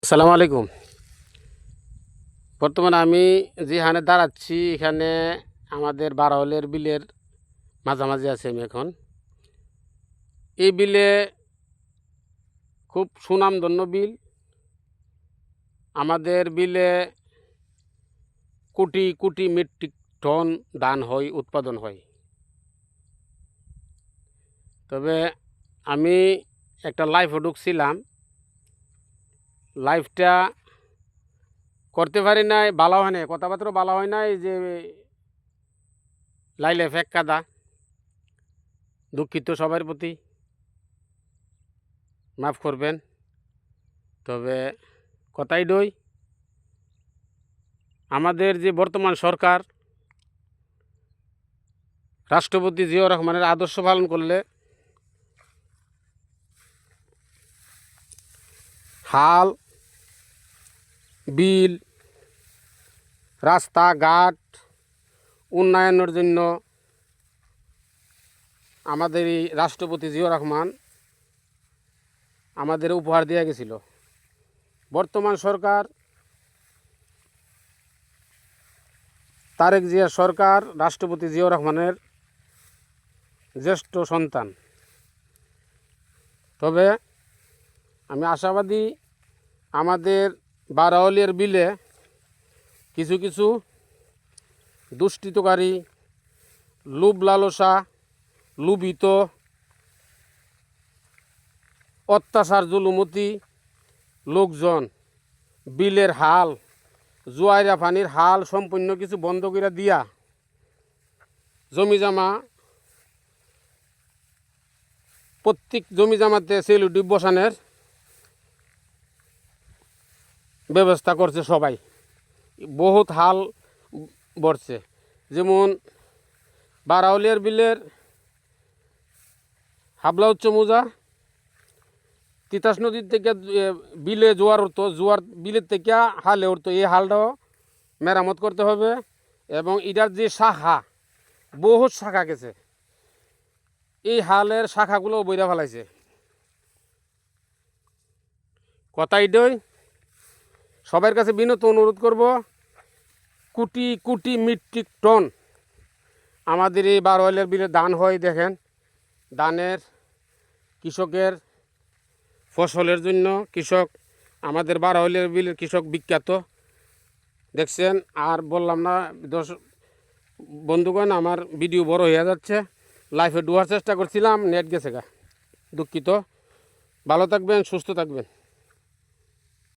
আসসালামু আলাইকুম। বর্তমানে আমি যেখানে দাঁড়াচ্ছি এখানে আমাদের বারাউলের বিলের মাঝামাঝি আছি আমি এখন। এই বিলে খুব সুনামধন্য বিল। আমাদের বিলে কোটি কোটি মেট্রিক টন ধান হয়, উৎপাদন হয়। তবে আমি একটা লাইভে ঢুকছিলাম, লাইভটা করতে পারি নাই, ভালো হয় নাই, কথাবার্তা ভালো হয় নাই, যে লাইলে ফেক কাদা, দুঃখিত সবার প্রতি, মাফ করবেন। তবে কথাই দই, আমাদের যে বর্তমান সরকার, রাষ্ট্রপতি জিয়াউর রহমানের আদর্শ পালন করলে হাল, বিল, রাস্তাঘাট উন্নয়নের জন্য আমাদের এই রাষ্ট্রপতি জিয়াউর রহমান আমাদের উপহার দেওয়া গেছিল। বর্তমান সরকার, তারেক জিয়া সরকার রাষ্ট্রপতি জিয়াউর রহমানের জ্যেষ্ঠ সন্তান। তবে আমি আশাবাদী আমাদের বারাউলের বিলে কিছু কিছু দুষ্কৃতকারী, লোভ লালসা, লুভিত, অত্যাচার জুলুমতি লোকজন বিলের হাল, জোয়াইরা পানির হাল সম্পূর্ণ কিছু বন্ধ করে দিয়া জমিজমা, প্রত্যেক জমিজমাতে সেলুটি বসানোর ব্যবস্থা করছে সবাই। বহুত হাল বড়ছে। যেমন বারাউলিয়ার বিলের হাবলা উচ্চ মৌজা, তিতাস নদীর থেকে বিলে জোয়ার উঠতো, জোয়ার বিলের থেকে হালে উঠতো, এই হালটাও মেরামত করতে হবে। এবং এটার যে শাখা, বহুত শাখা গেছে, এই হালের শাখাগুলো বইরা ফেলাইছে। কথা এটাই, সবার কাছে বিনত অনুরোধ করব, কোটি কোটি মেট্রিক টন আমাদের এই বারাউলের বিলে ধান হয়। দেখেন, ধানের কৃষকের ফসলের জন্য কৃষক, আমাদের বারাউলের বিলের কৃষক বিখ্যাত, দেখছেন। আর বললাম না বন্ধুগণ, আমার ভিডিও বড় হয়ে যাচ্ছে, লাইফে ডুয়ার চেষ্টা করছিলাম, নেট গেছে গা, দুঃখিত। ভালো থাকবেন, সুস্থ থাকবেন।